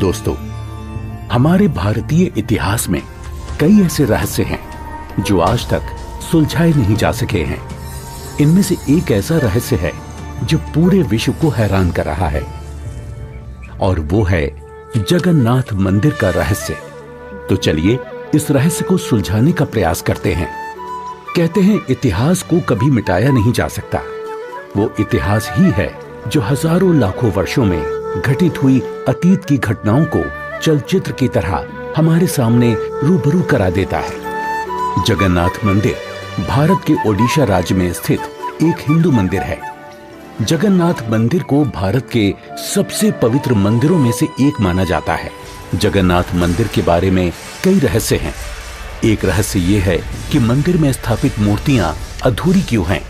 दोस्तों, हमारे भारतीय इतिहास में कई ऐसे रहस्य हैं जो आज तक सुलझाए नहीं जा सके हैं। इनमें से एक ऐसा रहस्य है जो पूरे विश्व को हैरान कर रहा है, और वो है जगन्नाथ मंदिर का रहस्य। तो चलिए इस रहस्य को सुलझाने का प्रयास करते हैं। कहते हैं इतिहास को कभी मिटाया नहीं जा सकता। वो इतिहास ही है जो हजारों लाखों वर्षों में घटित हुई अतीत की घटनाओं को चलचित्र की तरह हमारे सामने रूबरू करा देता है। जगन्नाथ मंदिर भारत के ओडिशा राज्य में स्थित एक हिंदू मंदिर है। जगन्नाथ मंदिर को भारत के सबसे पवित्र मंदिरों में से एक माना जाता है। जगन्नाथ मंदिर के बारे में कई रहस्य हैं। एक रहस्य ये है कि मंदिर में स्थापित मूर्तियां अधूरी क्यों हैं?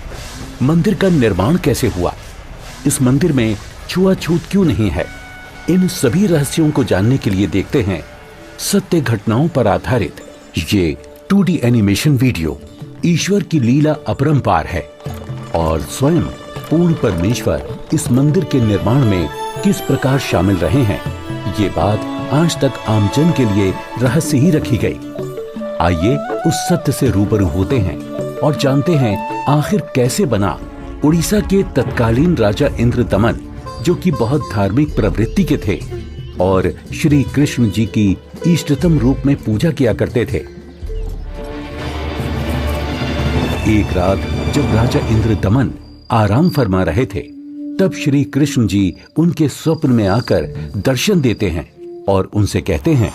मंदिर का निर्माण कैसे हुआ? इस मंदिर में छुआछूत क्यों नहीं है? इन सभी रहस्यों को जानने के लिए देखते हैं सत्य घटनाओं पर आधारित ये 2D एनिमेशन वीडियो। ईश्वर की लीला अपरंपार है और स्वयं पूर्ण परमेश्वर इस मंदिर के निर्माण में किस प्रकार शामिल रहे हैं, ये बात आज तक आमजन के लिए रहस्य ही रखी गई। आइए उस सत्य से रूबरू होते हैं और जानते हैं आखिर कैसे बना। उड़ीसा के तत्कालीन राजा इंद्रदमन, जो कि बहुत धार्मिक प्रवृत्ति के थे और श्री कृष्ण जी की इष्टतम रूप में पूजा किया करते थे। एक रात जब राजा इंद्रदमन आराम फरमा रहे थे, तब श्री कृष्ण जी उनके स्वप्न में आकर दर्शन देते हैं और उनसे कहते हैं,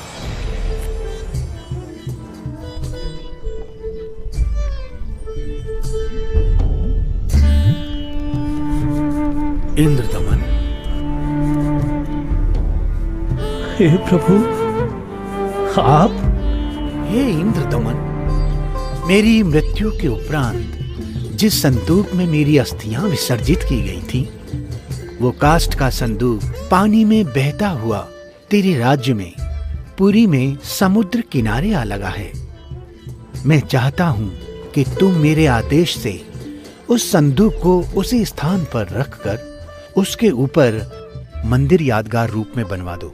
इंद्रदमन, हे प्रभु, आप? हे इंद्रदमन, मेरी मृत्यु के उपरांत जिस संदूक में मेरी अस्थियां विसर्जित की गई थी, वो काष्ठ का संदूक पानी में बहता हुआ तेरे राज्य में पुरी में समुद्र किनारे आ लगा है। मैं चाहता हूं कि तुम मेरे आदेश से उस संदूक को उसी स्थान पर रखकर उसके ऊपर मंदिर यादगार रूप में बनवा दो,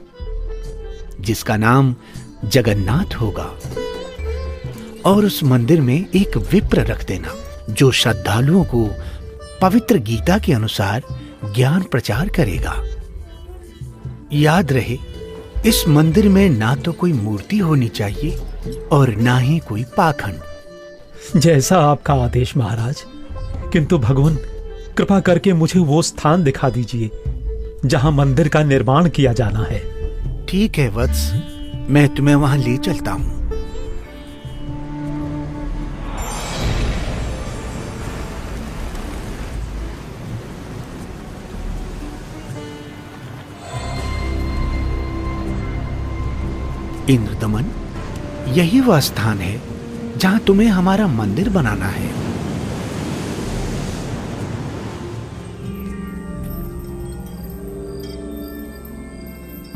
जिसका नाम जगन्नाथ होगा। और उस मंदिर में एक विप्र रख देना जो श्रद्धालुओं को पवित्र गीता के अनुसार ज्ञान प्रचार करेगा। याद रहे, इस मंदिर में ना तो कोई मूर्ति होनी चाहिए और ना ही कोई पाखंड। जैसा आपका आदेश महाराज। किंतु भगवान, कृपा करके मुझे वो स्थान दिखा दीजिए जहां मंदिर का निर्माण किया जाना है। ठीक है वत्स, मैं तुम्हें वहां ले चलता हूं। इंद्रदमन, यही वह स्थान है जहां तुम्हें हमारा मंदिर बनाना है।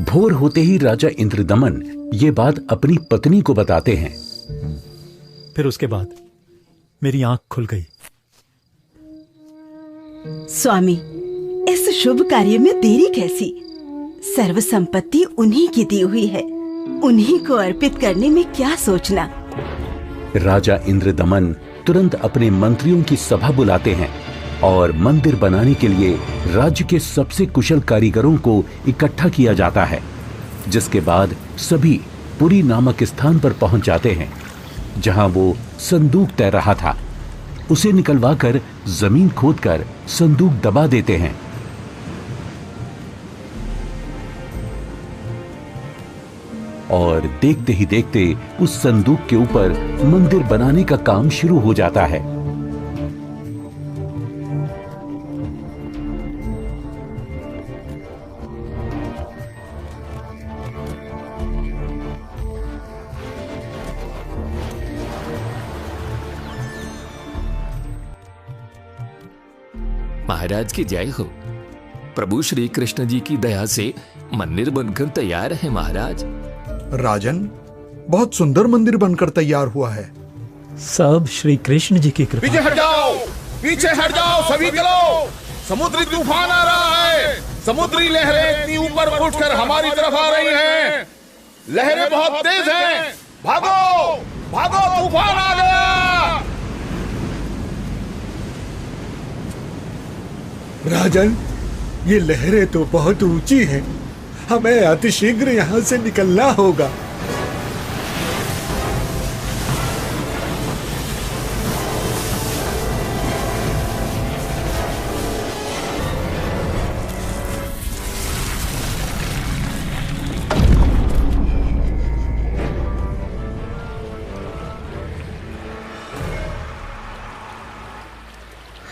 भोर होते ही राजा इंद्रदमन ये बात अपनी पत्नी को बताते हैं। फिर उसके बाद मेरी आंख खुल गई। स्वामी, इस शुभ कार्य में देरी कैसी? सर्व संपत्ति उन्हीं की दी हुई है, उन्हीं को अर्पित करने में क्या सोचना। राजा इंद्रदमन तुरंत अपने मंत्रियों की सभा बुलाते हैं और मंदिर बनाने के लिए राज्य के सबसे कुशल कारीगरों को इकट्ठा किया जाता है, जिसके बाद सभी पुरी नामक स्थान पर पहुंच जाते हैं जहां वो संदूक तैर रहा था। उसे निकलवाकर जमीन खोदकर संदूक दबा देते हैं। और देखते ही देखते उस संदूक के ऊपर मंदिर बनाने का काम शुरू हो जाता है। महाराज की जय हो। प्रभु श्री कृष्ण जी की दया से मंदिर बनकर तैयार है महाराज। राजन, बहुत सुंदर मंदिर बनकर तैयार हुआ है। सब श्री कृष्ण जी की कृपा। पीछे हट जाओ, पीछे हट जाओ, सभी चलो। समुद्री तूफान आ रहा है, समुद्री लहरें इतनी ऊपर उठकर हमारी तरफ आ रही हैं। लहरें बहुत तेज हैं। भागो भागो, तूफान आ गया। राजन, ये लहरें तो बहुत ऊंची हैं। हमें अतिशीघ्र यहाँ से निकलना होगा।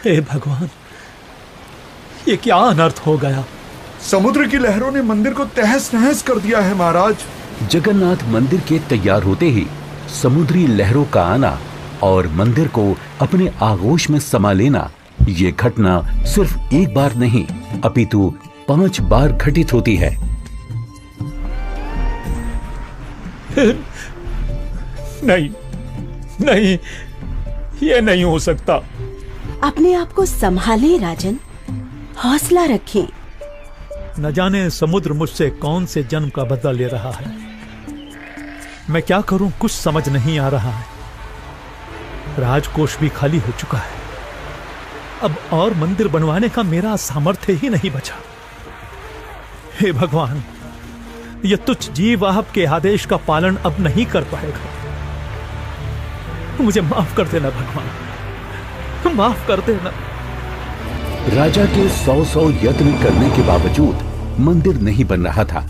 हे भगवान, ये क्या अनर्थ हो गया। समुद्र की लहरों ने मंदिर को तहस नहस कर दिया है महाराज। जगन्नाथ मंदिर के तैयार होते ही समुद्री लहरों का आना और मंदिर को अपने आगोश में समा लेना, ये घटना सिर्फ एक बार नहीं अपितु 5 बार घटित होती है। नहीं नहीं, ये नहीं हो सकता। अपने आप को संभालें राजन, हौसला रखें। न जाने समुद्र मुझसे कौन से जन्म का बदला ले रहा है। मैं क्या करूं, कुछ समझ नहीं आ रहा है। राजकोष भी खाली हो चुका है। अब और मंदिर बनवाने का मेरा सामर्थ्य ही नहीं बचा। हे भगवान, यह तुच्छ जीव आपके आदेश का पालन अब नहीं कर पाएगा। मुझे माफ कर देना भगवान, माफ कर देना। राजा के 100 यत्न करने के बावजूद मंदिर नहीं बन रहा था।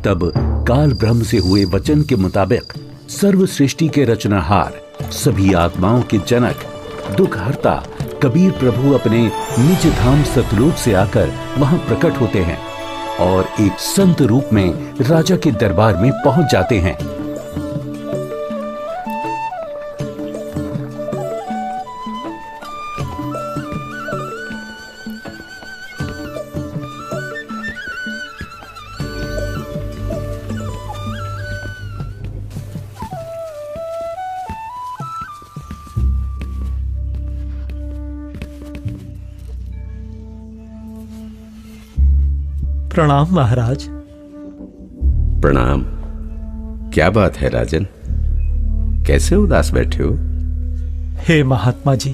तब काल ब्रह्म से हुए वचन के मुताबिक सर्व सृष्टि के रचनाहार, सभी आत्माओं के जनक, दुखहर्ता कबीर प्रभु अपने निज धाम सतलोक से आकर वहां प्रकट होते हैं और एक संत रूप में राजा के दरबार में पहुंच जाते हैं। प्रणाम महाराज। प्रणाम। क्या बात है राजन, कैसे उदास बैठे हो? हे महात्मा जी,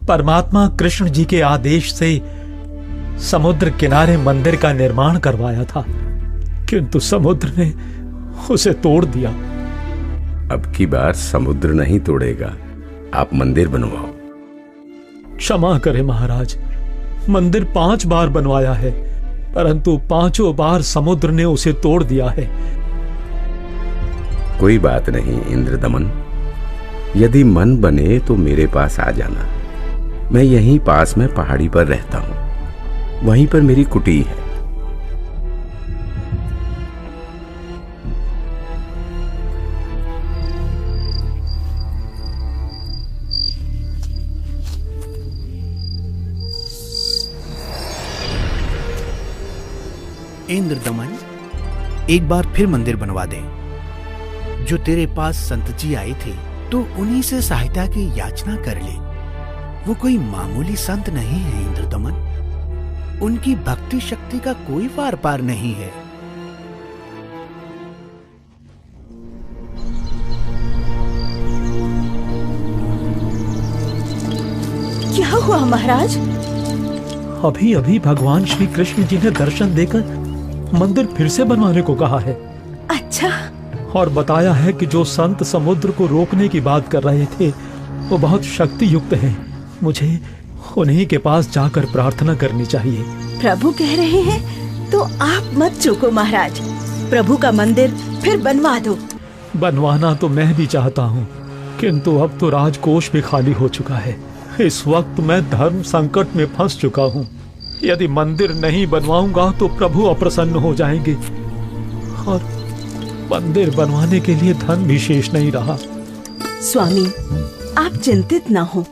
परमात्मा कृष्ण जी के आदेश से समुद्र किनारे मंदिर का निर्माण करवाया था, किंतु समुद्र ने उसे तोड़ दिया। अब की बार समुद्र नहीं तोड़ेगा, आप मंदिर बनवाओ। क्षमा करें महाराज, मंदिर 5 बार बनवाया है, परंतु 5 बार समुद्र ने उसे तोड़ दिया है। कोई बात नहीं इंद्रदमन, यदि मन बने तो मेरे पास आ जाना। मैं यहीं पास में पहाड़ी पर रहता हूं, वहीं पर मेरी कुटी है। इंद्रदमन, एक बार फिर मंदिर बनवा दे। जो तेरे पास संत जी आए थे, तो उन्हीं से सहायता की याचना कर ले। वो कोई मामूली संत नहीं है इंद्रदमन। उनकी भक्ति शक्ति का कोई पार पार नहीं है। क्या हुआ महाराज? अभी अभी भगवान श्री कृष्ण जी ने दर्शन देकर मंदिर फिर से बनवाने को कहा है। अच्छा। और बताया है कि जो संत समुद्र को रोकने की बात कर रहे थे वो बहुत शक्ति युक्त हैं। मुझे उन्हीं के पास जाकर प्रार्थना करनी चाहिए। प्रभु कह रहे हैं तो आप मत चूको महाराज। प्रभु का मंदिर फिर बनवा दो। बनवाना तो मैं भी चाहता हूँ, किंतु अब तो राजकोष भी खाली हो चुका है। इस वक्त मैं धर्म संकट में फंस चुका हूँ। यदि मंदिर नहीं बनवाऊंगा तो प्रभु अप्रसन्न हो जाएंगे और मंदिर बनवाने के लिए धन भी शेष नहीं रहा। स्वामी, आप चिंतित ना हो।